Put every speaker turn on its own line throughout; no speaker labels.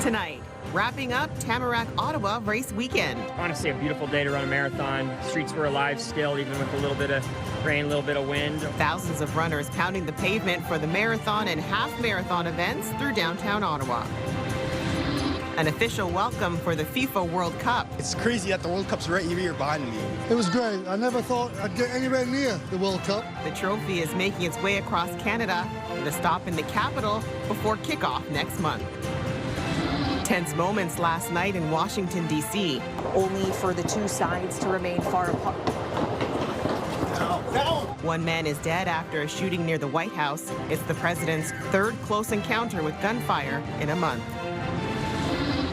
Tonight, wrapping up Tamarack Ottawa race weekend.
Honestly, a beautiful day to run a marathon. Streets were alive still, even with a little bit of rain, a little bit of wind.
Thousands of runners pounding the pavement for the marathon and half marathon events through downtown Ottawa. An official welcome for the FIFA World Cup.
It's crazy that the World Cup's right here behind me.
It was great. I never thought I'd get anywhere near the World Cup.
The trophy is making its way across Canada with a stop in the capital before kickoff next month. Tense moments last night in Washington, D.C.
Only for the two sides to remain far apart.
One man is dead after a shooting near the White House. It's the president's third close encounter with gunfire in a month.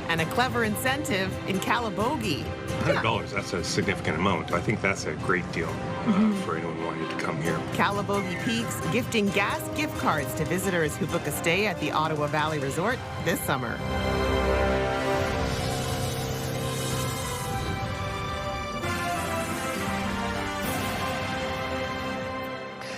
And a clever incentive in Calabogie.
$100, that's a significant amount. I think that's a great deal for anyone wanting to come here.
Calabogie Peaks gifting gas gift cards to visitors who book a stay at the Ottawa Valley Resort this summer.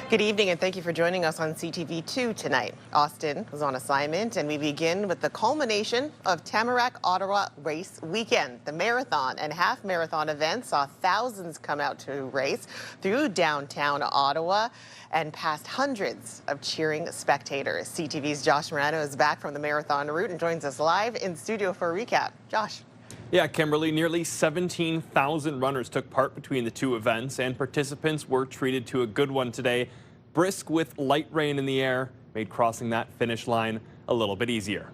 Good evening, and thank you for joining us on CTV2 tonight. Austin was on assignment, and we begin with the culmination of Tamarack Ottawa race weekend. The marathon and half marathon events saw thousands come out to race through downtown Ottawa and past hundreds of cheering spectators. CTV's Josh Morano is back from the marathon route and joins us live in studio for a recap. Josh.
Yeah, Kimberly, nearly 17,000 runners took part between the two events, and participants were treated to a good one today. Brisk with light rain in the air made crossing that finish line a little bit easier.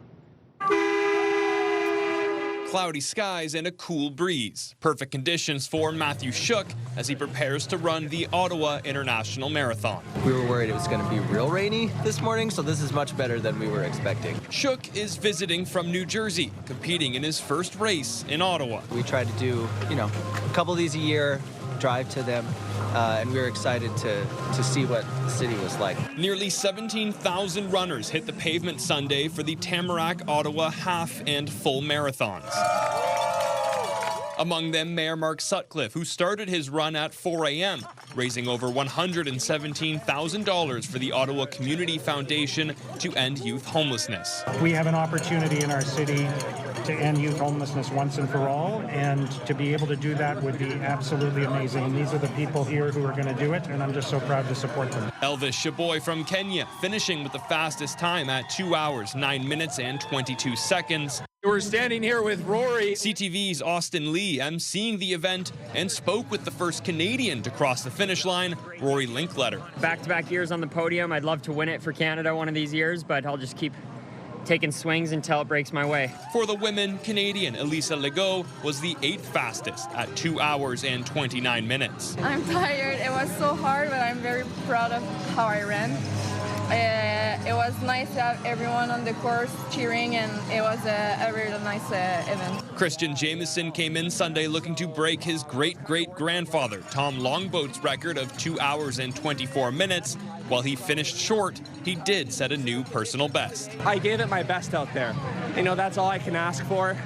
Cloudy skies and a cool breeze. Perfect conditions for Matthew Shook as he prepares to run the Ottawa International Marathon.
We were worried it was going to be real rainy this morning, so this is much better than we were expecting.
Shook is visiting from New Jersey, competing in his first race in Ottawa.
We tried to do, a couple of these a year, drive to them, and we were excited to see what the city was like.
Nearly 17,000 runners hit the pavement Sunday for the Tamarack Ottawa half and full marathons. Among them, Mayor Mark Sutcliffe, who started his run at 4 a.m., raising over $117,000 for the Ottawa Community Foundation to end youth homelessness.
We have an opportunity in our city to end youth homelessness once and for all, and to be able to do that would be absolutely amazing. And these are the people here who are going to do it, and I'm just so proud to support them.
Elvis Shaboy from Kenya, finishing with the fastest time at 2 hours, 9 minutes and 22 seconds.
We're standing here with Rory.
CTV's Austin Lee emceeing the event and spoke with the first Canadian to cross the finish line, Rory Linkletter.
Back-to-back years on the podium. I'd love to win it for Canada one of these years, but I'll just keep taking swings until it breaks my way.
For the women, Canadian Elisa Legault was the 8th fastest at 2 hours and 29 minutes.
I'm tired. It was so hard, but I'm very proud of how I ran. It was nice to have everyone on the course cheering, and it was a really nice event.
Christian Jameson came in Sunday looking to break his great-great-grandfather Tom Longboat's record of 2 hours and 24 minutes. While he finished short, he did set a new personal best.
I gave it my best out there. That's all I can ask for.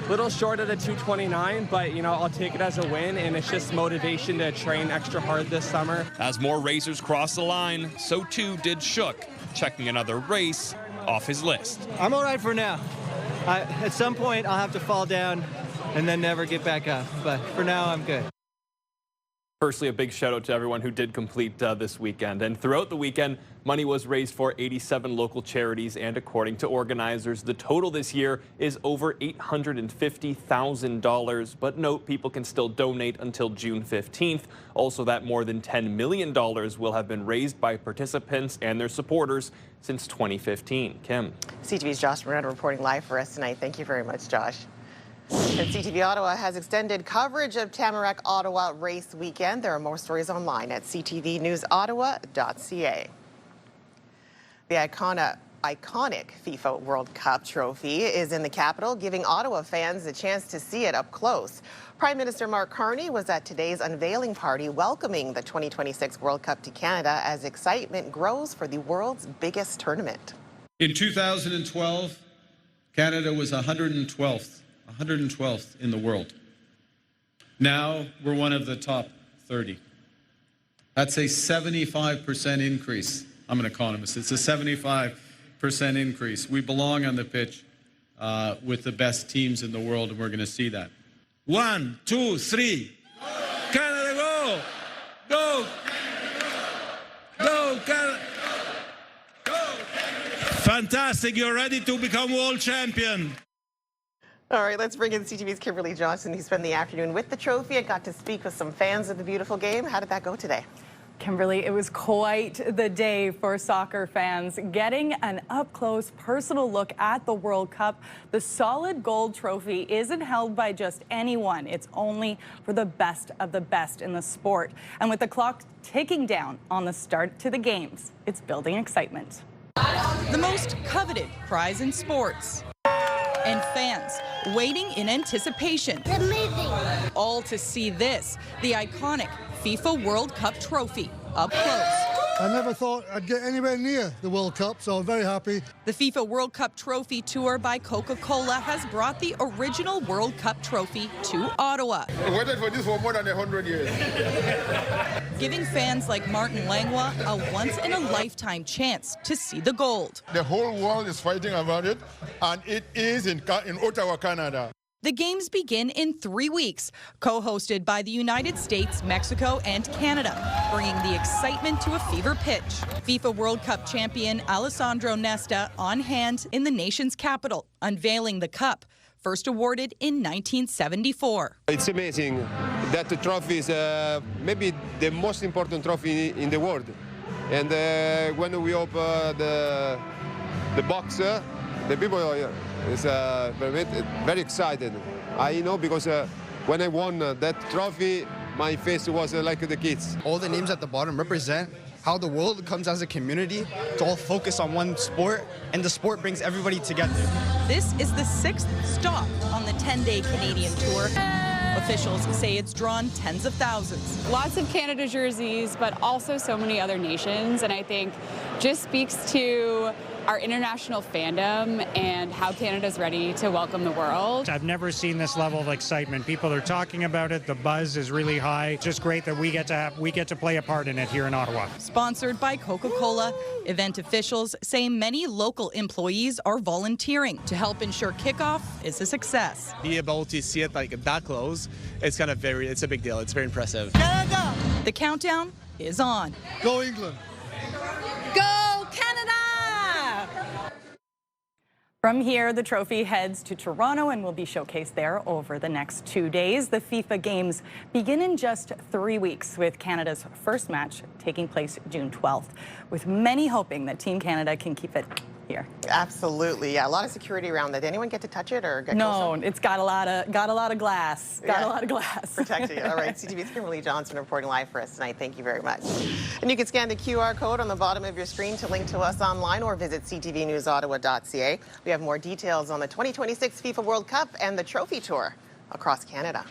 Little short of the 2:29, but I'll take it as a win, and it's just motivation to train extra hard this summer.
As more racers crossed the line, so too did Shook, checking another race off his list.
I'm all right for now. At some point, I'll have to fall down and then never get back up, but for now, I'm good.
Firstly, a big shout out to everyone who did complete this weekend. And throughout the weekend, money was raised for 87 local charities. And according to organizers, the total this year is over $850,000. But note, people can still donate until June 15th. Also, that more than $10 million will have been raised by participants and their supporters since 2015. Kim.
CTV's Josh Morano reporting live for us tonight. Thank you very much, Josh. And CTV Ottawa has extended coverage of Tamarack Ottawa race weekend. There are more stories online at ctvnewsottawa.ca. The iconic FIFA World Cup Trophy is in the capital, giving Ottawa fans a chance to see it up close. Prime Minister Mark Carney was at today's unveiling party welcoming the 2026 World Cup to Canada as excitement grows for the world's biggest tournament.
In 2012, Canada was 112th in the world. Now we're one of the top 30. That's a 75% increase. I'm an economist. It's a 75% increase. We belong on the pitch. with the best teams in the world, and we're going to see that.
1, 2, 3. Canada, go! Go! Go, Canada! Go! Fantastic, you're ready to become world champion.
All right, let's bring in CTV's Kimberly Johnson, who spent the afternoon with the trophy and got to speak with some fans of the beautiful game. How did that go today?
Kimberly, it was quite the day for soccer fans, getting an up-close personal look at the World Cup. The solid gold trophy isn't held by just anyone. It's only for the best of the best in the sport. And with the clock ticking down on the start to the games, it's building excitement.
The most coveted prize in sports. And fans waiting in anticipation. It's amazing. All to see this, the iconic FIFA World Cup Trophy up close.
I never thought I'd get anywhere near the World Cup, so I'm very happy.
The FIFA World Cup Trophy Tour by Coca-Cola has brought the original World Cup trophy to Ottawa.
I waited for this for more than 100 years.
Giving fans like Martin Langlois a once-in-a-lifetime chance to see the gold.
The whole world is fighting about it, and it is in Ottawa, Canada.
The games begin in 3 weeks, co-hosted by the United States, Mexico, and Canada, bringing the excitement to a fever pitch. FIFA World Cup champion Alessandro Nesta on hand in the nation's capital, unveiling the cup, first awarded in 1974.
It's amazing that the trophy is maybe the most important trophy in the world. And when we open the box, the people is very excited. I know because when I won that trophy, my face was like the kids.
All the names at the bottom represent how the world comes as a community to all focus on one sport, and the sport brings everybody together.
This is the 6th stop on the 10-day Canadian tour. Officials say it's drawn tens of thousands.
Lots of Canada jerseys, but also so many other nations, and I think just speaks to our international fandom and how Canada's ready to welcome the world.
I've never seen this level of excitement. People are talking about it. The buzz is really high. It's just great that we get to play a part in it here in Ottawa.
Sponsored by Coca-Cola, event officials say many local employees are volunteering to help ensure kickoff is a success.
Be able to see it like that close, it's a big deal. It's very impressive.
Canada! The countdown is on.
Go England.
Go Canada!
From here, the trophy heads to Toronto and will be showcased there over the next 2 days. The FIFA Games begin in just 3 weeks, with Canada's first match taking place June 12th, with many hoping that Team Canada can keep it here.
Absolutely, yeah. A lot of security around that. Did anyone get to touch it or get
No, it's got a lot of glass. Got a lot of glass.
Protecting it. All right, CTV's Kimberly Johnson reporting live for us tonight. Thank you very much. And you can scan the QR code on the bottom of your screen to link to us online or visit ctvnewsottawa.ca. We have more details on the 2026 FIFA World Cup and the Trophy Tour across Canada.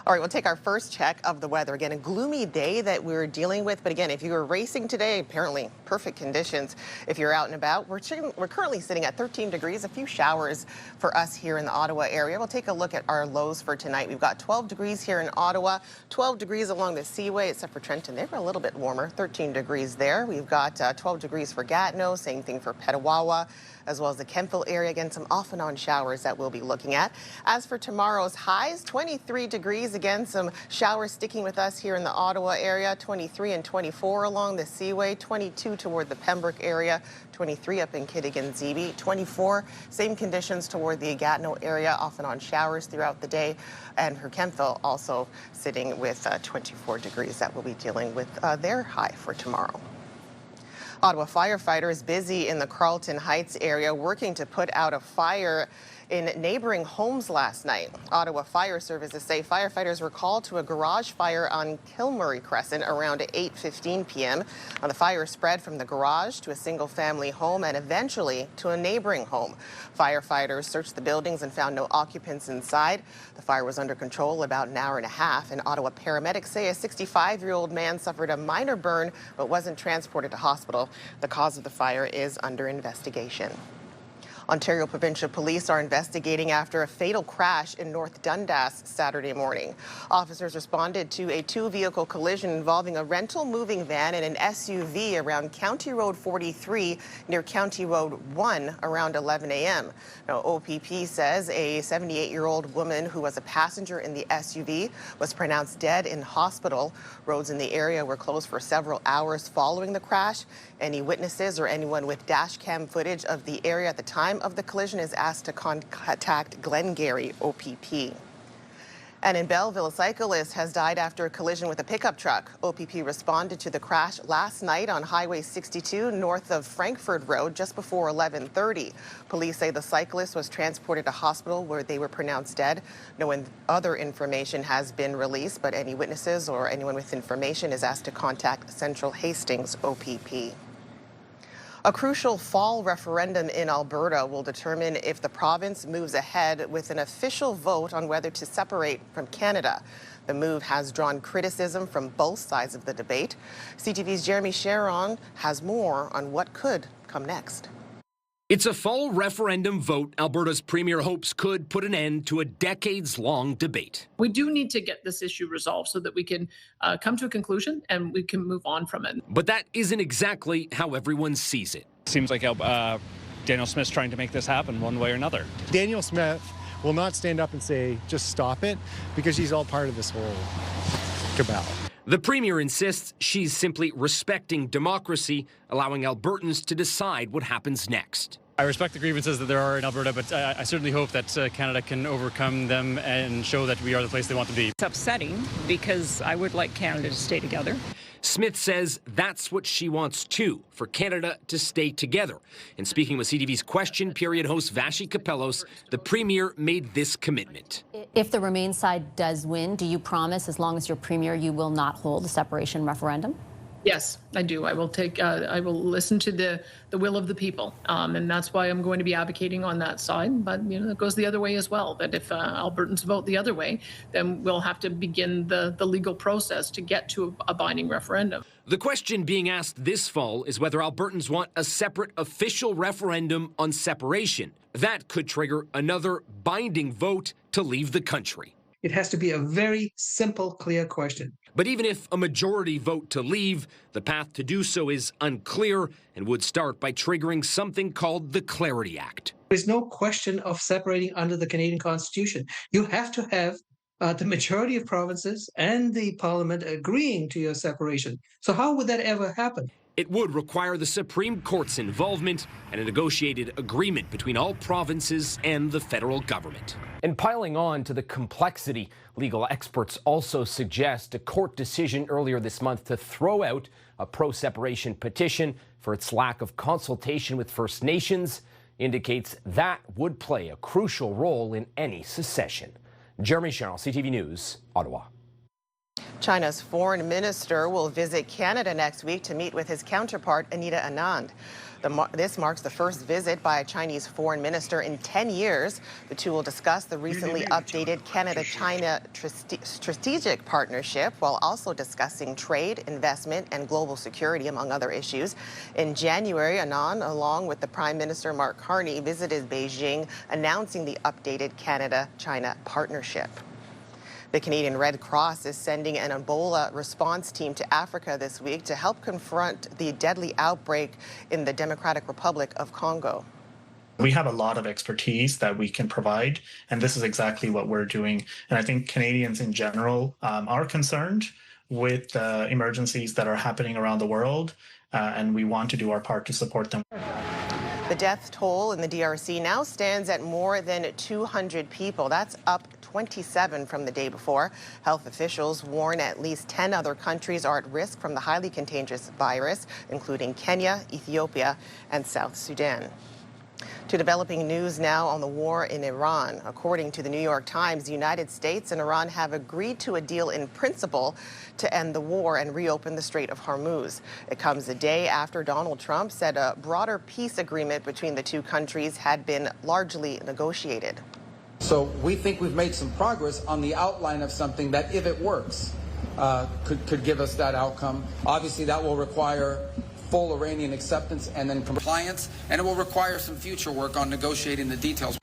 All right, we'll take our first check of the weather. Again, a gloomy day that we're dealing with. But again, if you were racing today, apparently perfect conditions. If you're out and about, we're currently sitting at 13 degrees, a few showers for us here in the Ottawa area. We'll take a look at our lows for tonight. We've got 12 degrees here in Ottawa, 12 degrees along the Seaway, except for Trenton. They were a little bit warmer, 13 degrees there. We've got 12 degrees for Gatineau, same thing for Petawawa, as well as the Kemptville area. Again, some off and on showers that we'll be looking at. As for tomorrow's highs, 23 degrees. Again, some showers sticking with us here in the Ottawa area, 23 and 24 along the Seaway, 22 toward the Pembroke area, 23 up in Kitigan-Zibi, 24, same conditions toward the Gatineau area, off and on showers throughout the day. And for Kemptville, also sitting with 24 degrees that we'll be dealing with their high for tomorrow. Ottawa firefighters busy in the Carlton Heights area working to put out a fire in neighboring homes last night. Ottawa Fire Services say firefighters were called to a garage fire on Kilmurray Crescent around 8:15 p.m. The fire spread from the garage to a single-family home and eventually to a neighboring home. Firefighters searched the buildings and found no occupants inside. The fire was under control about an hour and a half, and Ottawa paramedics say a 65-year-old man suffered a minor burn but wasn't transported to hospital. The cause of the fire is under investigation. Ontario Provincial Police are investigating after a fatal crash in North Dundas Saturday morning. Officers responded to a two-vehicle collision involving a rental moving van and an SUV around County Road 43 near County Road 1 around 11 a.m. Now, OPP says a 78-year-old woman who was a passenger in the SUV was pronounced dead in hospital. Roads in the area were closed for several hours following the crash. Any witnesses or anyone with dash cam footage of the area at the time of the collision is asked to contact Glengarry OPP. And in Belleville, a cyclist has died after a collision with a pickup truck. OPP responded to the crash last night on Highway 62 north of Frankfurt Road just before 11:30. Police say the cyclist was transported to hospital where they were pronounced dead. No other information has been released, but any witnesses or anyone with information is asked to contact Central Hastings OPP. A crucial fall referendum in Alberta will determine if the province moves ahead with an official vote on whether to separate from Canada. The move has drawn criticism from both sides of the debate. CTV's Jeremy Sharon has more on what could come next.
It's a fall referendum vote Alberta's premier hopes could put an end to a decades-long debate.
We do need to get this issue resolved so that we can come to a conclusion and we can move on from it.
But that isn't exactly how everyone sees it.
Seems like Daniel Smith's trying to make this happen one way or another.
Daniel Smith will not stand up and say, just stop it, because he's all part of this whole cabal.
The Premier insists she's simply respecting democracy, allowing Albertans to decide what happens next.
I respect the grievances that there are in Alberta, but I certainly hope that Canada can overcome them and show that we are the place they want to be.
It's upsetting because I would like Canada to stay together.
Smith says that's what she wants too, for Canada to stay together. And speaking with CTV's Question Period host Vashi Kapelos, the Premier made this commitment.
If the Remain side does win, do you promise, as long as you're Premier, you will not hold a separation referendum?
Yes, I do. I will listen to the will of the people, and that's why I'm going to be advocating on that side. But it goes the other way as well. That if Albertans vote the other way, then we'll have to begin the legal process to get to a binding referendum.
The question being asked this fall is whether Albertans want a separate official referendum on separation. That could trigger another binding vote to leave the country.
It has to be a very simple, clear question.
But even if a majority vote to leave, the path to do so is unclear and would start by triggering something called the Clarity Act.
There's no question of separating under the Canadian Constitution. You have to have the majority of provinces and the Parliament agreeing to your separation. So how would that ever happen?
It would require the Supreme Court's involvement and a negotiated agreement between all provinces and the federal government.
And piling on to the complexity, legal experts also suggest a court decision earlier this month to throw out a pro-separation petition for its lack of consultation with First Nations indicates that would play a crucial role in any secession. Jeremy Sherrill, CTV News, Ottawa.
China's foreign minister will visit Canada next week to meet with his counterpart, Anita Anand. This marks the first visit by a Chinese foreign minister in 10 years. The two will discuss the recently updated Canada-China strategic partnership while also discussing trade, investment, and global security, among other issues. In January, Anand, along with the Prime Minister Mark Carney, visited Beijing, announcing the updated Canada-China partnership. The Canadian Red Cross is sending an Ebola response team to Africa this week to help confront the deadly outbreak in the Democratic Republic of Congo.
We have a lot of expertise that we can provide, and this is exactly what we're doing. And I think Canadians in general are concerned with emergencies that are happening around the world, and we want to do our part to support them.
The death toll in the DRC now stands at more than 200 people. That's up 27 from the day before. Health officials warn at least 10 other countries are at risk from the highly contagious virus, including Kenya, Ethiopia, and South Sudan. To developing news now on the war in Iran. According to the New York Times, the United States and Iran have agreed to a deal in principle to end the war and reopen the Strait of Hormuz. It comes a day after Donald Trump said a broader peace agreement between the two countries had been largely negotiated.
So we think we've made some progress on the outline of something that, if it works, could give us that outcome. Obviously, that will require full Iranian acceptance and then compliance, and it will require some future work on negotiating the details.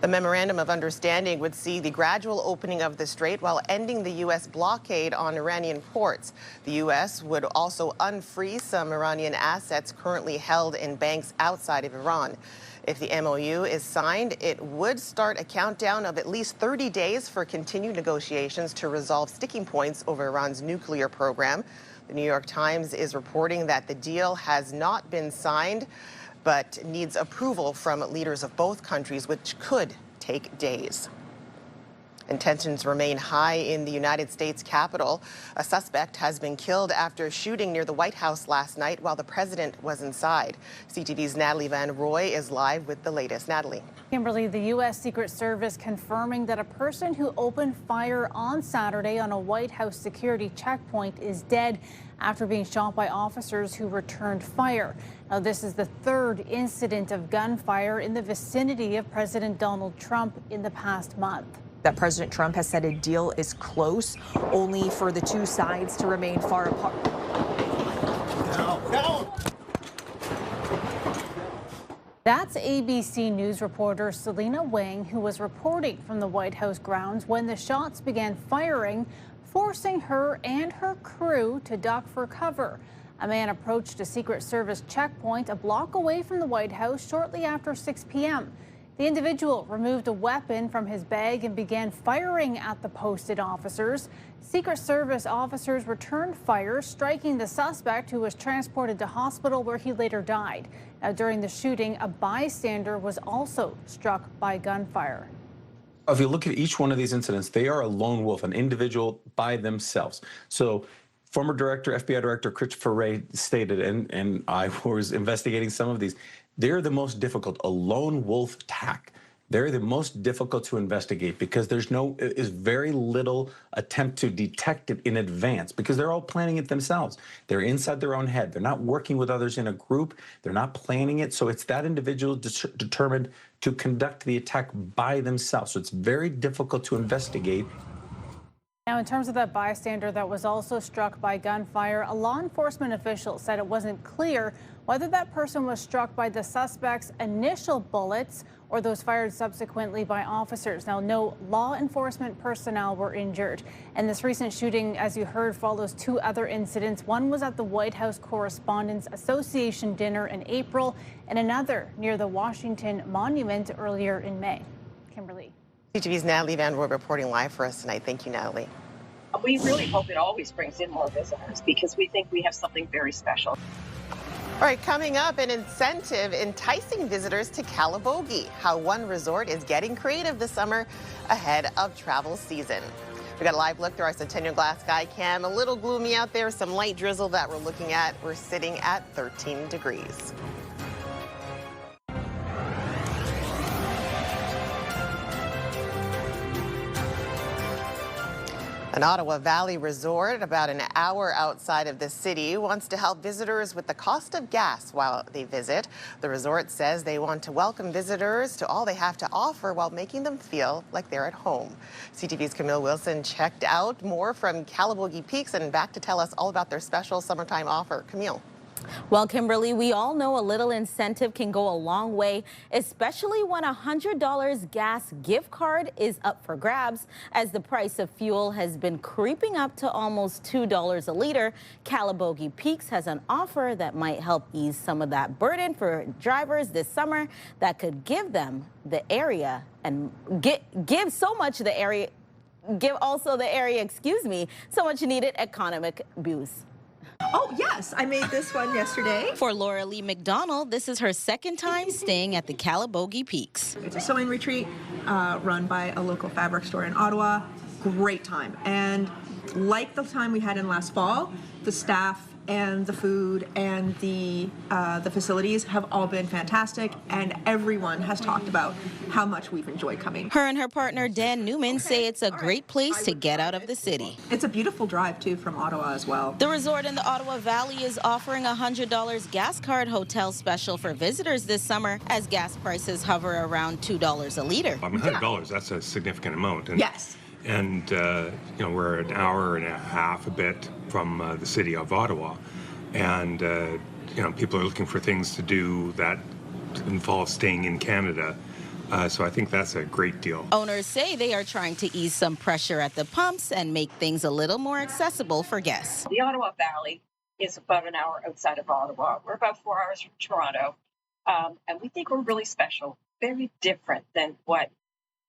The Memorandum of Understanding would see the gradual opening of the strait while ending the U.S. blockade on Iranian ports. The U.S. would also unfreeze some Iranian assets currently held in banks outside of Iran. If the MOU is signed, it would start a countdown of at least 30 days for continued negotiations to resolve sticking points over Iran's nuclear program. The New York Times is reporting that the deal has not been signed, but needs approval from leaders of both countries, which could take days. And tensions remain high in the United States Capitol. A suspect has been killed after shooting near the White House last night while the president was inside. CTV's Natalie Van Roy is live with the latest. Natalie.
Kimberly, the U.S. Secret Service confirming that a person who opened fire on Saturday on a White House security checkpoint is dead after being shot by officers who returned fire. Now, this is the third incident of gunfire in the vicinity of President Donald Trump in the past month.
That President Trump has said a deal is close, only for the two sides to remain far apart.
That's ABC News reporter Selena Wang, who was reporting from the White House grounds when the shots began firing, forcing her and her crew to duck for cover. A man approached a Secret Service checkpoint a block away from the White House shortly after 6 p.m. The individual removed a weapon from his bag and began firing at the posted officers. Secret Service officers returned fire, striking the suspect, who was transported to hospital where he later died. Now, during the shooting, a bystander was also struck by gunfire.
If you look at each one of these incidents, they are a lone wolf, an individual by themselves. So former FBI Director Christopher Wray stated, and I was investigating some of these, they're the most difficult, a lone wolf attack. They're the most difficult to investigate because is very little attempt to detect it in advance because they're all planning it themselves. They're inside their own head. They're not working with others in a group. They're not planning it. So it's that individual determined to conduct the attack by themselves. So it's very difficult to investigate.
Now, in terms of that bystander that was also struck by gunfire, a law enforcement official said it wasn't clear whether that person was struck by the suspect's initial bullets or those fired subsequently by officers. Now, no law enforcement personnel were injured. And this recent shooting, as you heard, follows two other incidents. One was at the White House Correspondents Association dinner in April, and another near the Washington Monument earlier in May. Kimberly.
CTV's Natalie Van Roy reporting live for us tonight. Thank you, Natalie.
We really hope it always brings in more visitors because we think we have something very special.
All right, coming up, an incentive enticing visitors to Calabogie, how one resort is getting creative this summer ahead of travel season. We got a live look through our Centennial Glass Sky Cam. A little gloomy out there, some light drizzle that we're looking at. We're sitting at 13 degrees. An Ottawa Valley resort about an hour outside of the city wants to help visitors with the cost of gas while they visit. The resort says they want to welcome visitors to all they have to offer while making them feel like they're at home. CTV's Camille Wilson checked out more from Calabogie Peaks and back to tell us all about their special summertime offer. Camille.
Well, Kimberly, we all know a little incentive can go a long way, especially when a $100 gas gift card is up for grabs. As the price of fuel has been creeping up to almost $2 a liter, Calabogie Peaks has an offer that might help ease some of that burden for drivers this summer that could give them the area and give so much the area, so much needed economic boost.
Oh, yes, I made this one yesterday.
For Laura Lee McDonald, this is her second time staying at the Calabogie Peaks.
It's a sewing retreat run by a local fabric store in Ottawa. Great time. And like the time we had in last fall, the staff and the food and the facilities have all been fantastic, and everyone has talked about how much we've enjoyed coming.
Her and her partner Dan Newman say it's a great place to get out of the city.
It's a beautiful drive too from Ottawa as well.
The resort in the Ottawa Valley is offering a $100 gas card hotel special for visitors this summer as gas prices hover around $2 a liter.
$100, that's a significant amount. And
yes.
And, we're an hour and a half a bit from the city of Ottawa. and people are looking for things to do that involve staying in Canada. So I think that's a great deal.
Owners say they are trying to ease some pressure at the pumps and make things a little more accessible for guests.
The Ottawa Valley is about an hour outside of Ottawa. We're about 4 hours from Toronto. And we think we're really special, very different than what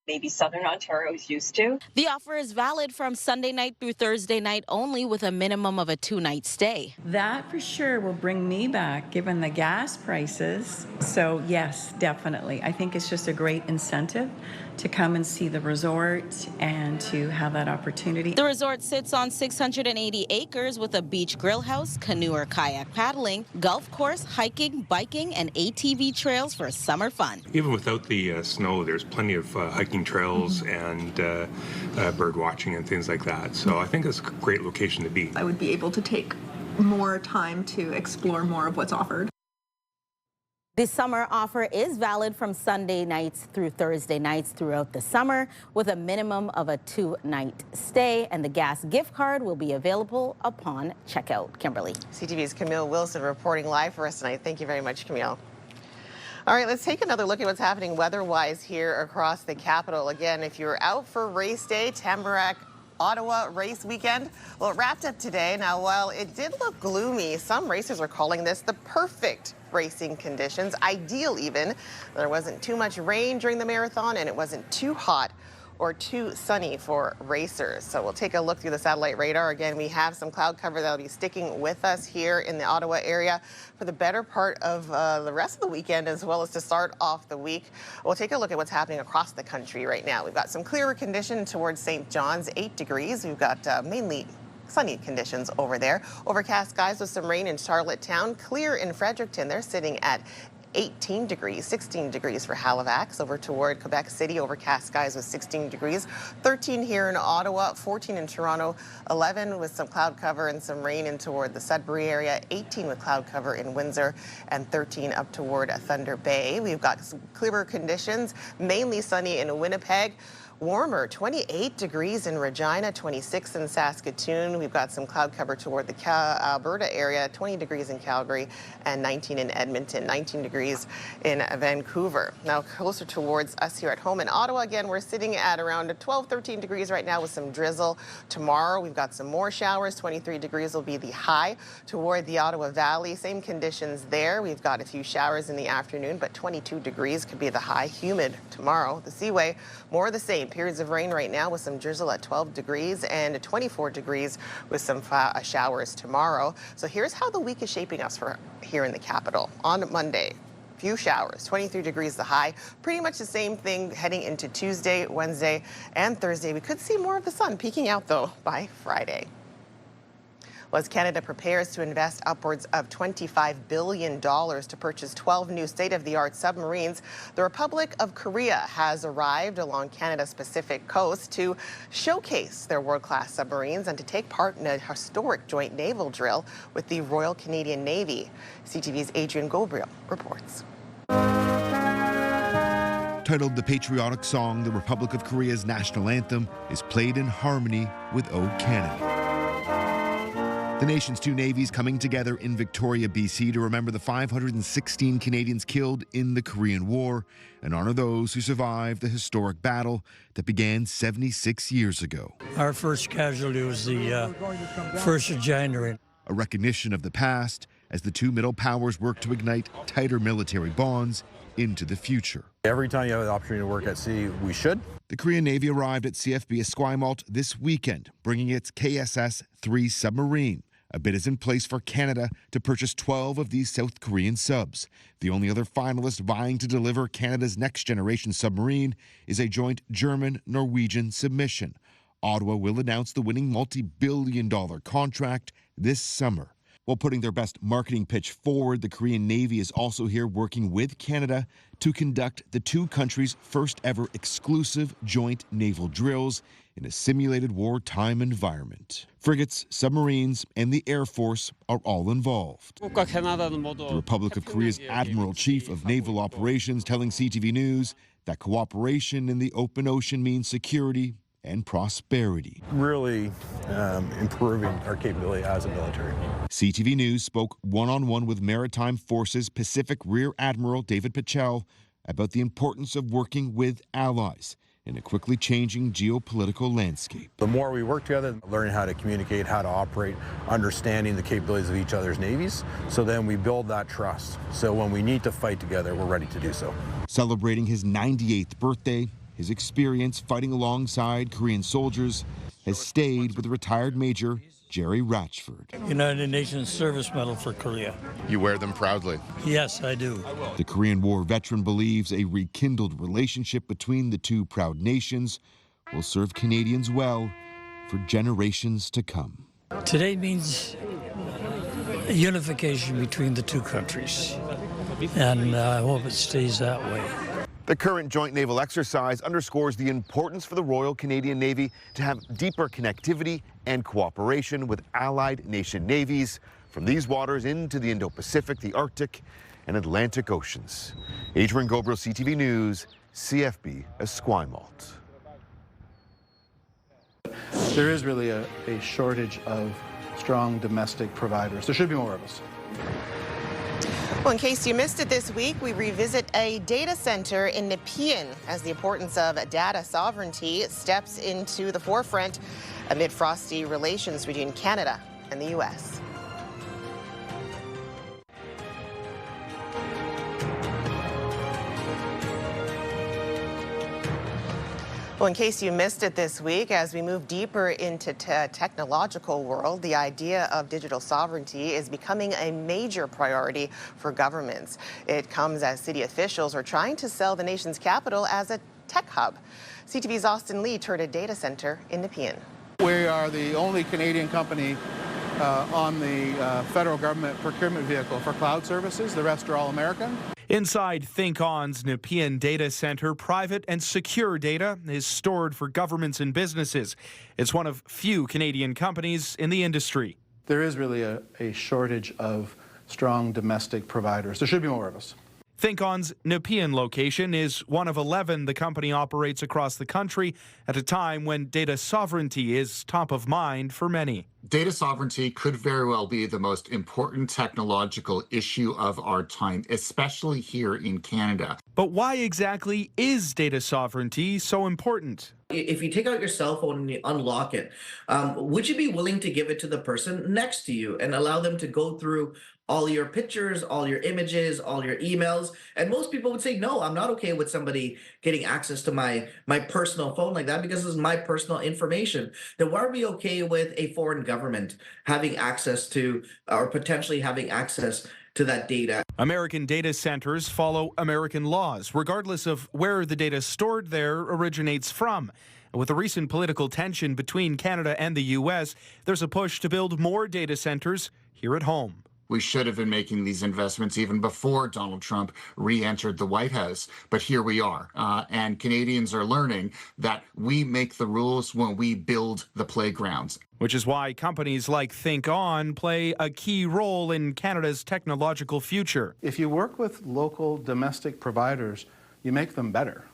maybe Southern Ontario is used to.
The offer is valid from Sunday night through Thursday night only, with a minimum of a 2-night stay.
That for sure will bring me back, given the gas prices. So yes, definitely. I think it's just a great incentive to come and see the resort and to have that opportunity.
The resort sits on 680 acres with a beach grill house, canoe or kayak paddling, golf course, hiking, biking, and ATV trails for summer fun.
Even without the snow, there's plenty of hiking trails and bird watching and things like that. So I think it's a great location to be.
I would be able to take more time to explore more of what's offered.
The summer offer is valid from Sunday nights through Thursday nights throughout the summer, with a minimum of a 2-night stay, and the gas gift card will be available upon checkout. Kimberly.
CTV's Camille Wilson reporting live for us tonight. Thank you very much, Camille. All right, let's take another look at what's happening weather-wise here across the capital. Again, if you're out for race day, Tamarack Ottawa race weekend, well, it wrapped up today. Now, while it did look gloomy, some racers are calling this the perfect racing conditions, ideal even. There wasn't too much rain during the marathon, and it wasn't too hot or too sunny for racers. So we'll take a look through the satellite radar. Again, we have some cloud cover that'll be sticking with us here in the Ottawa area for the better part of the rest of the weekend, as well as to start off the week. We'll take a look at what's happening across the country right now. We've got some clearer conditions towards St. John's, 8 degrees. We've got mainly sunny conditions over there. Overcast skies with some rain in Charlottetown. Clear in Fredericton. They're sitting at 18 degrees, 16 degrees for Halifax. Over toward Quebec City, overcast skies with 16 degrees, 13 here in Ottawa, 14 in Toronto, 11 with some cloud cover and some rain in toward the Sudbury area, 18 with cloud cover in Windsor, and 13 up toward Thunder Bay. We've got some clearer conditions, mainly sunny in Winnipeg. Warmer, 28 degrees in Regina, 26 in Saskatoon. We've got some cloud cover toward the Alberta area, 20 degrees in Calgary, and 19 in Edmonton, 19 degrees in Vancouver. Now, closer towards us here at home in Ottawa, again, we're sitting at around 12, 13 degrees right now with some drizzle. Tomorrow, we've got some more showers. 23 degrees will be the high toward the Ottawa Valley. Same conditions there. We've got a few showers in the afternoon, but 22 degrees could be the high. Humid tomorrow. The Seaway, more of the same. Periods of rain right now with some drizzle at 12 degrees and 24 degrees with some showers tomorrow. So here's how the week is shaping us for here in the capital. On Monday, few showers, 23 degrees the high. Pretty much the same thing heading into Tuesday, Wednesday, and Thursday. We could see more of the sun peeking out, though, by Friday. Well, as Canada prepares to invest upwards of $25 billion to purchase 12 new state-of-the-art submarines, the Republic of Korea has arrived along Canada's Pacific coast to showcase their world-class submarines and to take part in a historic joint naval drill with the Royal Canadian Navy. CTV's Adrian Gobriel reports.
Titled the patriotic song, the Republic of Korea's national anthem is played in harmony with O Canada. The nation's two navies coming together in Victoria, BC to remember the 516 Canadians killed in the Korean War and honor those who survived the historic battle that began 76 years ago.
Our first casualty was the 1st of January.
A recognition of the past as the two middle powers work to ignite tighter military bonds into the future.
Every time you have the opportunity to work at sea, we should.
The Korean Navy arrived at CFB Esquimalt this weekend, bringing its KSS-3 submarine. A bid is in place for Canada to purchase 12 of these South Korean subs. The only other finalist vying to deliver Canada's next-generation submarine is a joint German-Norwegian submission. Ottawa will announce the winning multi-billion-dollar contract this summer. While putting their best marketing pitch forward, the Korean Navy is also here working with Canada to conduct the two countries' first ever exclusive joint naval drills in a simulated wartime environment. Frigates, submarines, and the Air Force are all involved. The Republic of Korea's Admiral Chief of Naval Operations telling CTV News that cooperation in the open ocean means security and prosperity.
Really improving our capability as a military.
CTV News spoke one-on-one with Maritime Forces Pacific Rear Admiral David Pichel about the importance of working with allies in a quickly changing geopolitical landscape.
The more we work together, learning how to communicate, how to operate, understanding the capabilities of each other's navies, so then we build that trust. So when we need to fight together, we're ready to do so.
Celebrating his 98th birthday, his experience fighting alongside Korean soldiers has stayed with retired Major Jerry Ratchford.
United Nations Service Medal for Korea.
You wear them proudly.
Yes, I do.
The Korean War veteran believes a rekindled relationship between the two proud nations will serve Canadians well for generations to come.
Today means unification between the two countries, and I hope it stays that way.
The current joint naval exercise underscores the importance for the Royal Canadian Navy to have deeper connectivity and cooperation with allied nation navies from these waters into the Indo-Pacific, the Arctic, and Atlantic Oceans. Adrian Gobrel, CTV News, CFB, Esquimalt.
There is really a shortage of strong domestic providers. There should be more of us.
Well, in case you missed it this week, we revisit a data center in Nepean as the importance of data sovereignty steps into the forefront amid frosty relations between Canada and the U.S. Well, in case you missed it this week, as we move deeper into technological world, the idea of digital sovereignty is becoming a major priority for governments. It comes as city officials are trying to sell the nation's capital as a tech hub. CTV's Austin Lee toured a data center in Nepean.
We are the only Canadian company on the federal government procurement vehicle for cloud services. The rest are all American.
Inside ThinkOn's Nepean data center, private and secure data is stored for governments and businesses. It's one of few Canadian companies in the industry.
There is really a shortage of strong domestic providers. There should be more of us.
ThinkOn's Nepean location is one of 11 the company operates across the country at a time when data sovereignty is top of mind for many.
Data sovereignty could very well be the most important technological issue of our time, especially here in Canada.
But why exactly is data sovereignty so important?
If you take out your cell phone and you unlock it, would you be willing to give it to the person next to you and allow them to go through all your pictures, all your images, all your emails? And most people would say, no, I'm not okay with somebody getting access to my personal phone like that because this is my personal information. Then why are we okay with a foreign government having access to or potentially having access to that data?
American data centers follow American laws, regardless of where the data stored there originates from. With the recent political tension between Canada and the U.S., there's a push to build more data centers here at home.
We should have been making these investments even before Donald Trump re-entered the White House. But here we are. And Canadians are learning that we make the rules when we build the playgrounds.
Which is why companies like ThinkOn play a key role in Canada's technological future.
If you work with local domestic providers, you make them better.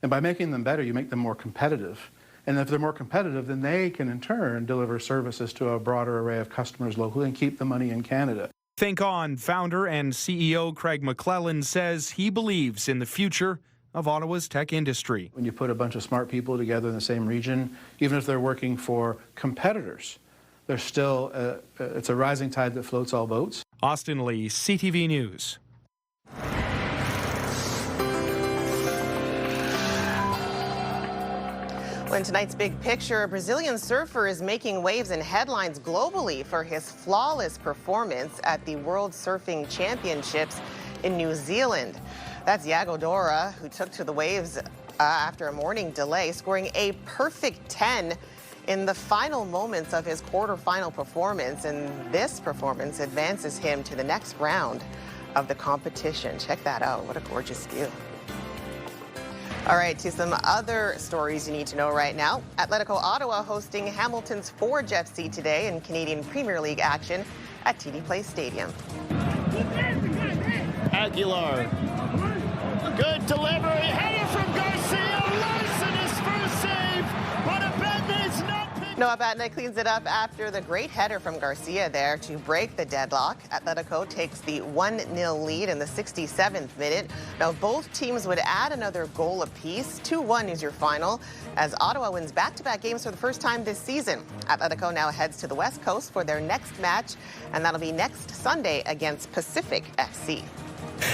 And by making them better, you make them more competitive. And if they're more competitive, then they can in turn deliver services to a broader array of customers locally and keep the money in Canada.
ThinkOn founder and CEO Craig McClellan says he believes in the future of Ottawa's tech industry.
When you put a bunch of smart people together in the same region, even if they're working for competitors, there's still it's a rising tide that floats all boats.
Austin Lee, CTV News.
Well, in tonight's big picture, a Brazilian surfer is making waves and headlines globally for his flawless performance at the World Surfing Championships in New Zealand. That's Iago Dora, who took to the waves after a morning delay, scoring a perfect 10 in the final moments of his quarterfinal performance. And this performance advances him to the next round of the competition. Check that out. What a gorgeous view. All right, to some other stories you need to know right now. Atletico Ottawa hosting Hamilton's Forge FC today in Canadian Premier League action at TD Place Stadium.
Aguilar. Good delivery. Headed from Garcia. Larson, his first save. What a
Noah Batnick cleans it up after the great header from Garcia there to break the deadlock. Atletico takes the 1-0 lead in the 67th minute. Now, both teams would add another goal apiece. 2-1 is your final, as Ottawa wins back-to-back games for the first time this season. Atletico now heads to the West Coast for their next match, and that'll be next Sunday against Pacific FC.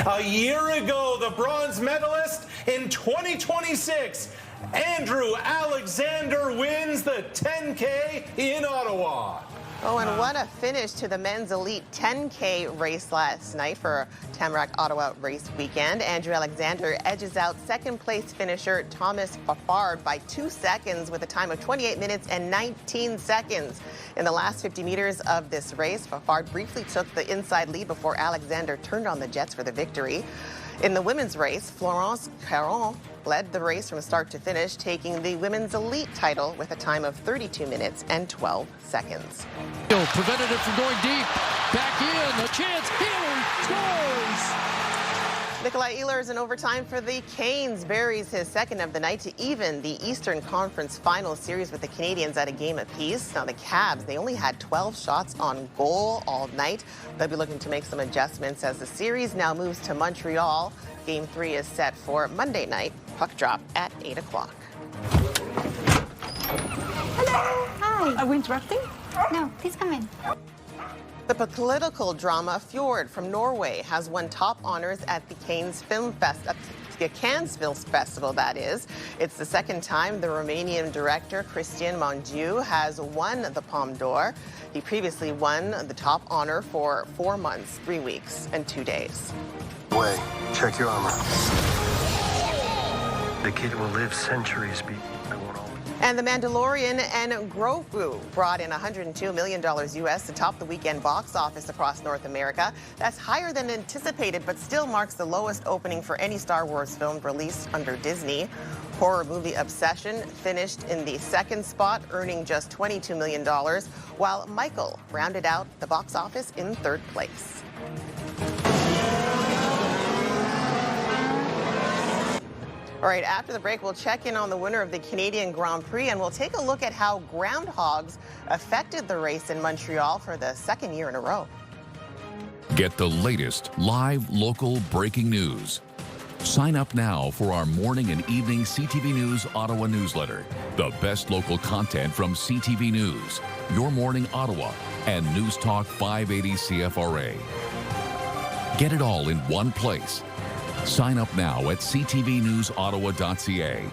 A year ago, the bronze medalist in 2026, Andrew Alexander, wins the 10K in Ottawa.
Oh, and what a finish to the men's elite 10K race last night for Tamarack Ottawa race weekend. Andrew Alexander edges out second-place finisher Thomas Fafard by 2 seconds with a time of 28 minutes and 19 seconds. In the last 50 meters of this race, Fafard briefly took the inside lead before Alexander turned on the jets for the victory. In the women's race, Florence Caron led the race from start to finish, taking the women's elite title with a time of 32 minutes and 12 seconds.
Prevented it from going deep. Back in, a chance. Ehlers scores!
Nikolai Ehlers in overtime for the Canes buries his second of the night to even the Eastern Conference Final Series with the Canadians at a game apiece. Now, the Cavs, they only had 12 shots on goal all night. They'll be looking to make some adjustments as the series now moves to Montreal. Game 3 is set for Monday night. Puck drop at 8 o'clock.
Hello. Hi. Are we interrupting? No, please come in.
The political drama Fjord from Norway has won top honors at the Cannes Film Festival, that is. It's the second time the Romanian director Cristian Mungiu has won the Palme d'Or. He previously won the top honor for 4 months, 3 weeks, and 2 days.
Way, check your armor. The kid will live centuries. I won't always.
And The Mandalorian and Grogu brought in $102 million US to top the weekend box office across North America. That's higher than anticipated, but still marks the lowest opening for any Star Wars film released under Disney. Horror movie Obsession finished in the second spot, earning just $22 million, while Michael rounded out the box office in third place. All right, after the break, we'll check in on the winner of the Canadian Grand Prix, and we'll take a look at how groundhogs affected the race in Montreal for the second year in a row.
Get the latest live local breaking news. Sign up now for our morning and evening CTV News Ottawa newsletter. The best local content from CTV News, Your Morning Ottawa, and News Talk 580 CFRA. Get it all in one place. Sign up now at ctvnewsottawa.ca.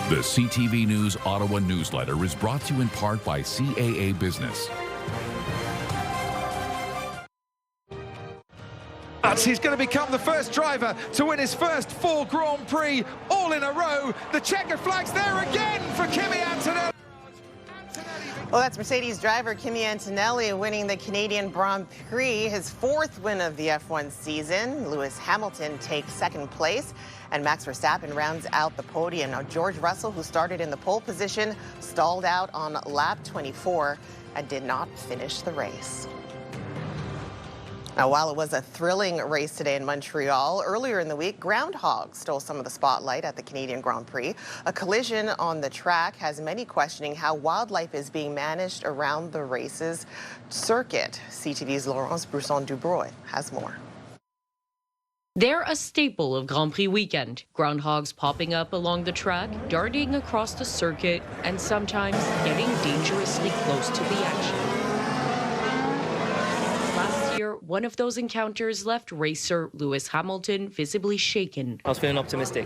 The CTV News Ottawa newsletter is brought to you in part by CAA Business.
He's going to become the first driver to win his first 4 Grand Prix all in a row. The checkered flag's there again for Kimi Antonelli.
Well, that's Mercedes driver Kimi Antonelli winning the Canadian Grand Prix, his 4th win of the F1 season. Lewis Hamilton takes second place, and Max Verstappen rounds out the podium. Now, George Russell, who started in the pole position, stalled out on lap 24 and did not finish the race. Now, while it was a thrilling race today in Montreal, earlier in the week, groundhogs stole some of the spotlight at the Canadian Grand Prix. A collision on the track has many questioning how wildlife is being managed around the race's circuit. CTV's Laurence Brusson-Dubroy has more.
They're a staple of Grand Prix weekend. Groundhogs popping up along the track, darting across the circuit, and sometimes getting dangerously close to the action. One of those encounters left racer Lewis Hamilton visibly shaken.
I was feeling optimistic,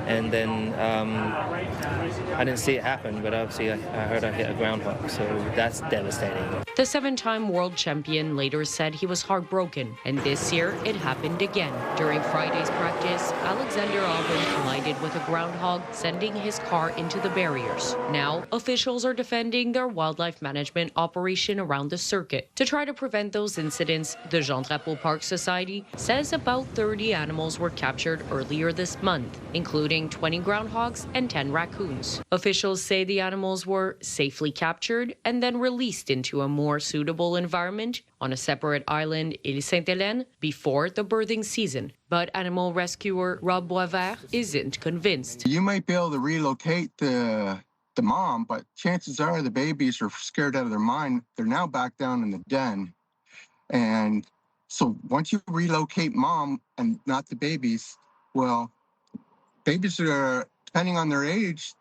and then I didn't see it happen, but obviously I heard I hit a groundhog, so that's devastating.
The 7-time world champion later said he was heartbroken, and this year it happened again. During Friday's practice, Alexander Albon collided with a groundhog, sending his car into the barriers. Now, officials are defending their wildlife management operation around the circuit. To try to prevent those incidents, the Jean Drapeau Park Society says about 30 animals were captured earlier this month, including 20 groundhogs and 10 raccoons. Officials say the animals were safely captured and then released into a more suitable environment on a separate island, Ile Sainte-Hélène, before the birthing season. But animal rescuer Rob Boisvert isn't convinced.
You might be able to relocate the
the mom, but chances are the babies are scared out of their mind. They're now back down in the den. And so once you relocate mom and not the babies, well, babies are, depending on their age,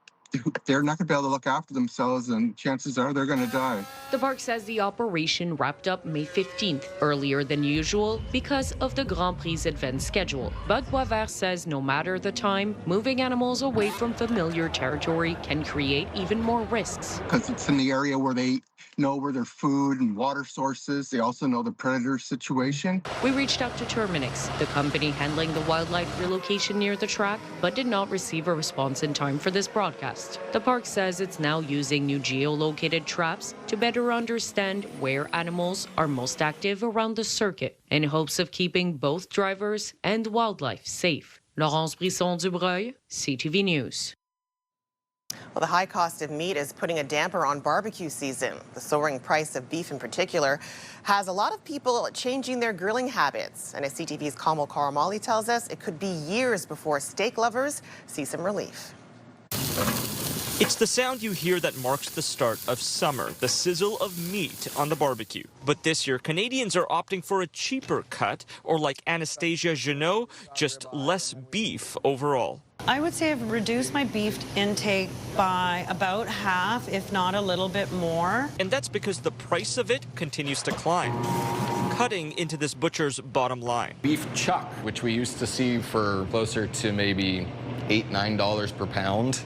they're not going to be able to look after themselves, and chances are they're going to die.
The park says the operation wrapped up May 15th, earlier than usual because of the Grand Prix event schedule. But Boisvert says no matter the time, moving animals away from familiar territory can create even more risks.
Because it's in the area where they know where their food and water sources. They also know the predator situation.
We reached out to Terminix, the company handling the wildlife relocation near the track, but did not receive a response in time for this broadcast. The park says it's now using new geolocated traps to better understand where animals are most active around the circuit in hopes of keeping both drivers and wildlife safe. Laurence Brisson-Dubreuil, CTV News.
Well, the high cost of meat is putting a damper on barbecue season. The soaring price of beef in particular has a lot of people changing their grilling habits. And as CTV's Kamal Karamali tells us, it could be years before steak lovers see some relief.
It's the sound you hear that marks the start of summer, the sizzle of meat on the barbecue. But this year, Canadians are opting for a cheaper cut, or like Anastasia Jeannot, just less beef overall.
I would say I've reduced my beef intake by about half, if not a little bit more.
And that's because the price of it continues to climb, cutting into this butcher's bottom line.
Beef chuck, which we used to see for closer to maybe $8, $9 per pound.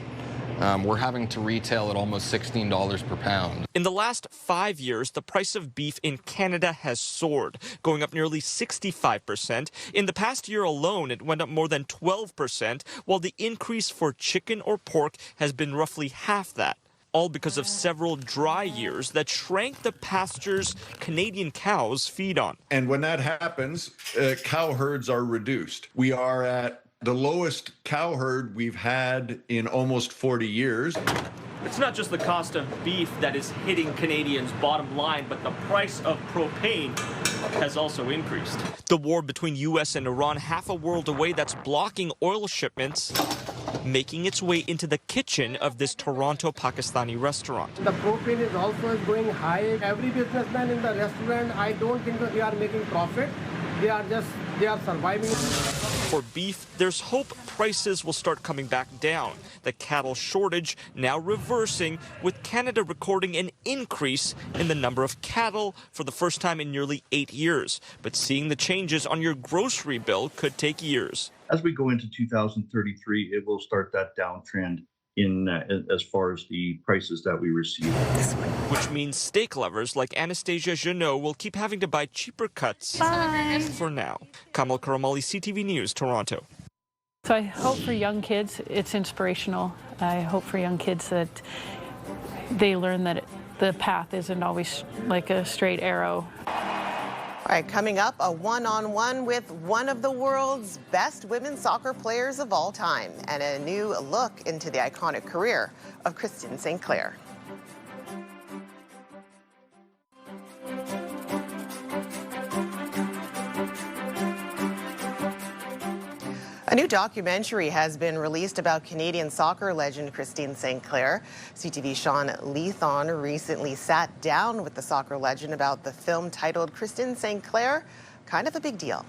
We're having to retail at almost $16 per pound.
In the last 5 years, the price of beef in Canada has soared, going up nearly 65%. In the past year alone, it went up more than 12%, while the increase for chicken or pork has been roughly half that. All because of several dry years that shrank the pastures Canadian cows feed on.
And when that happens, cow herds are reduced. We are at the lowest cow herd we've had in almost 40 years.
It's not just the cost of beef that is hitting Canadians' bottom line, but the price of propane has also increased. The war between U.S. and Iran, half a world away, that's blocking oil shipments, making its way into the kitchen of this Toronto Pakistani restaurant.
The propane is also going high. Every businessman in the restaurant, I don't think that they are making profit. They are surviving.
For beef, there's hope prices will start coming back down. The cattle shortage now reversing, with Canada recording an increase in the number of cattle for the first time in nearly 8 years. But seeing the changes on your grocery bill could take years.
As we go into 2033, it will start that downtrend in as far as the prices that we receive.
Which means steak lovers like Anastasia Jeannot will keep having to buy cheaper cuts for now. Kamal Karamali, CTV News, Toronto.
So I hope for young kids it's inspirational. I hope for young kids that they learn that the path isn't always like a straight arrow.
All right, coming up, a one-on-one with one of the world's best women's soccer players of all time, and a new look into the iconic career of Christine St. Clair. A new documentary has been released about Canadian soccer legend Christine St. Clair. CTV's Sean Leathon recently sat down with the soccer legend about the film titled Christine St. Clair, kind of a big deal.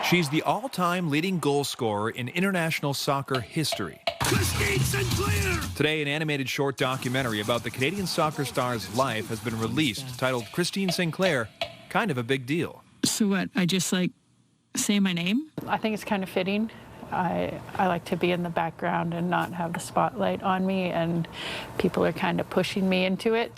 She's the all-time leading goal scorer in international soccer history.
Christine St. Clair!
Today, an animated short documentary about the Canadian soccer star's life has been released, titled Christine St. Clair, kind of a big deal.
So what, I just say my name? I think it's kind of fitting. I like to be in the background and not have the spotlight on me, and people are kind of pushing me into it.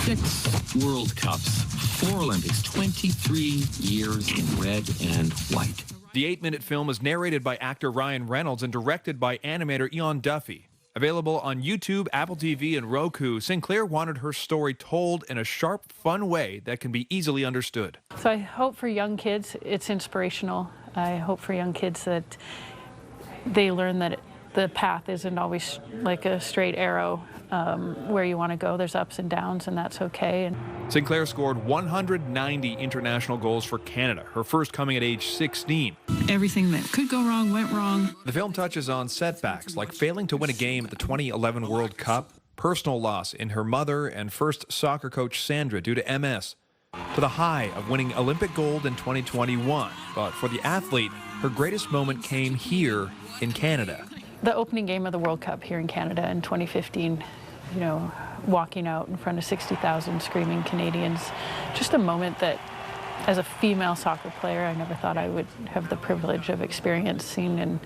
6 World Cups, 4 Olympics, 23 years in red and white.
The 8-minute film is narrated by actor Ryan Reynolds and directed by animator Ian Duffy. Available on YouTube, Apple TV, and Roku, St. Clair wanted her story told in a sharp, fun way that can be easily understood.
So I hope for young kids it's inspirational. I hope for young kids that they learn that the path isn't always like a straight arrow where you want to go. There's ups and downs, and that's okay.
Sinclair scored 190 international goals for Canada, her first coming at age 16.
Everything that could go wrong went wrong.
The film touches on setbacks like failing to win a game at the 2011 World Cup, personal loss in her mother and first soccer coach Sandra due to MS, to the high of winning Olympic gold in 2021. But for the athlete, her greatest moment came here in Canada.
The opening game of the World Cup here in Canada in 2015, you know, walking out in front of 60,000 screaming Canadians, just a moment that, as a female soccer player, I never thought I would have the privilege of experiencing, and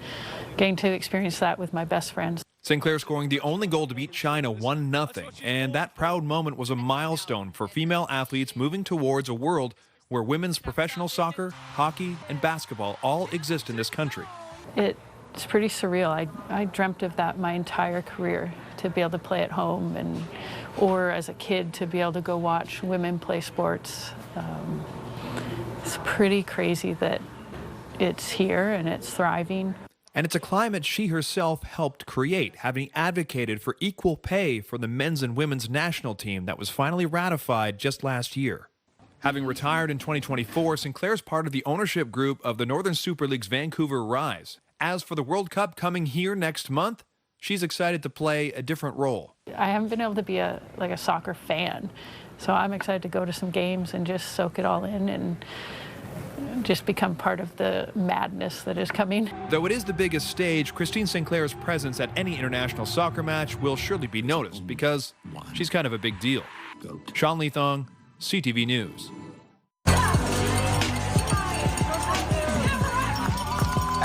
getting to experience that with my best friends.
Sinclair scoring the only goal to beat China 1-0, and that proud moment was a milestone for female athletes moving towards a world where women's professional soccer, hockey, and basketball all exist in this country.
It's pretty surreal. I dreamt of that my entire career, to be able to play at home, or as a kid to be able to go watch women play sports. It's pretty crazy that it's here and it's thriving.
And it's a climate she herself helped create, having advocated for equal pay for the men's and women's national team that was finally ratified just last year. Having retired in 2024, Sinclair's part of the ownership group of the Northern Super League's Vancouver Rise. As for the World Cup coming here next month, she's excited to play a different role.
I haven't been able to be a soccer fan, so I'm excited to go to some games and just soak it all in and just become part of the madness that is coming.
Though it is the biggest stage, Christine Sinclair's presence at any international soccer match will surely be noticed because she's kind of a big deal. Sean Leathong, CTV News.
All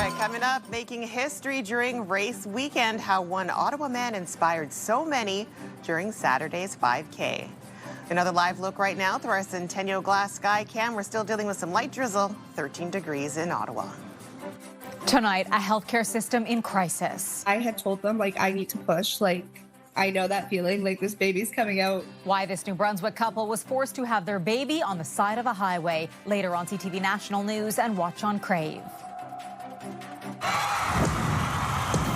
right, coming up, making history during race weekend, how one Ottawa man inspired so many during Saturday's 5K. Another live look right now through our Centennial Glass Sky Cam. We're still dealing with some light drizzle, 13 degrees in Ottawa.
Tonight, a healthcare system in crisis.
I had told them, I need to push, I know that feeling, this baby's coming out.
Why this New Brunswick couple was forced to have their baby on the side of a highway. Later on CTV National News and watch on Crave.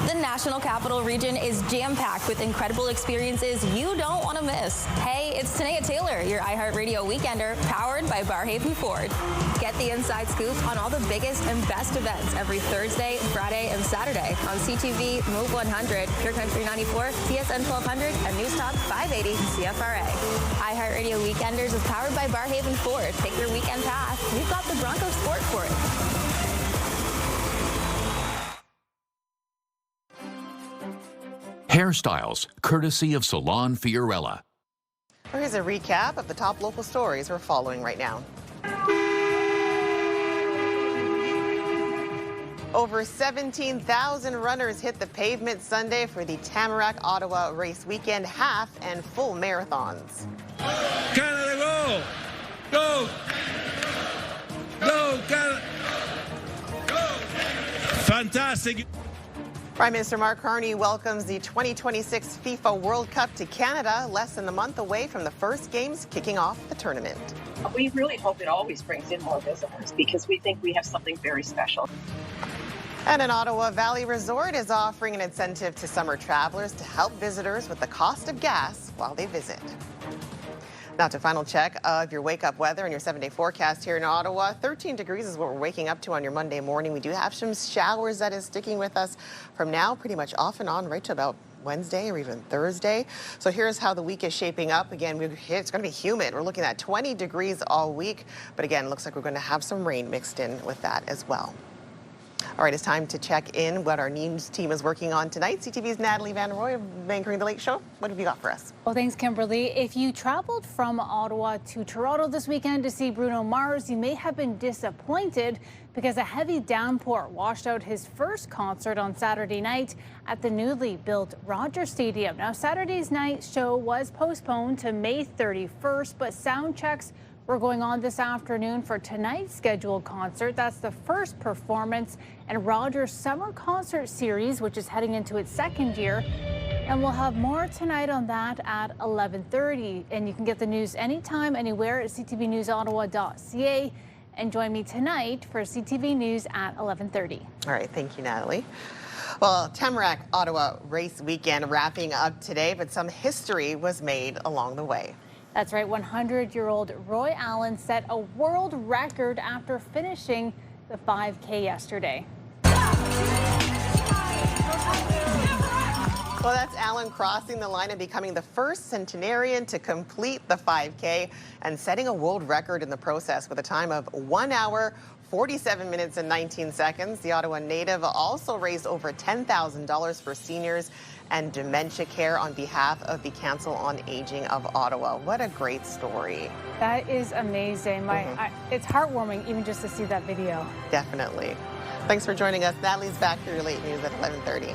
The National Capital Region is jam-packed with incredible experiences you don't want to miss. Hey, it's Tanea Taylor, your iHeartRadio Weekender, powered by Barhaven Ford. Get the inside scoop on all the biggest and best events every Thursday, Friday, and Saturday on CTV Move 100, Pure Country 94, TSN 1200, and News Talk 580 CFRA. iHeartRadio Weekenders is powered by Barhaven Ford. Take your weekend path. We've got the Bronco Sport for it.
Hairstyles, courtesy of Salon Fiorella.
Here's a recap of the top local stories we're following right now. Over 17,000 runners hit the pavement Sunday for the Tamarack Ottawa Race Weekend half and full marathons.
Canada, go! Go! Go, Canada! Go! Fantastic!
Prime Minister Mark Carney welcomes the 2026 FIFA World Cup to Canada, less than a month away from the first games kicking off the tournament.
We really hope it always brings in more visitors because we think we have something very special.
And an Ottawa Valley resort is offering an incentive to summer travelers to help visitors with the cost of gas while they visit. Now to final check of your wake-up weather and your 7-day forecast here in Ottawa. 13 degrees is what we're waking up to on your Monday morning. We do have some showers that is sticking with us from now pretty much off and on right to about Wednesday or even Thursday. So here's how the week is shaping up. Again, it's going to be humid. We're looking at 20 degrees all week. But again, it looks like we're going to have some rain mixed in with that as well. All right, it's time to check in what our news team is working on tonight. CTV's Natalie Van Roy, anchoring The Late Show. What have you got for us?
Well, thanks, Kimberly. If you traveled from Ottawa to Toronto this weekend to see Bruno Mars, you may have been disappointed because a heavy downpour washed out his first concert on Saturday night at the newly built Rogers Stadium. Now, Saturday's night show was postponed to May 31st, but sound checks were going on this afternoon for tonight's scheduled concert. That's the first performance in Rogers' Summer Concert Series, which is heading into its second year. And we'll have more tonight on that at 11:30. And you can get the news anytime, anywhere at ctvnewsottawa.ca. And join me tonight for CTV News at 11:30.
All right, thank you, Natalie. Well, Tamarack Ottawa race weekend wrapping up today, but some history was made along the way.
That's right. 100-year-old Roy Allen set a world record after finishing the 5K yesterday.
Well, that's Allen crossing the line and becoming the first centenarian to complete the 5K and setting a world record in the process with a time of 1 hour, 47 minutes and 19 seconds. The Ottawa native also raised over $10,000 for seniors and dementia care on behalf of the Council on Aging of Ottawa. What a great story.
That is amazing. It's heartwarming even just to see that video.
Definitely. Thanks for joining us. Natalie's back for your late news at 11:30.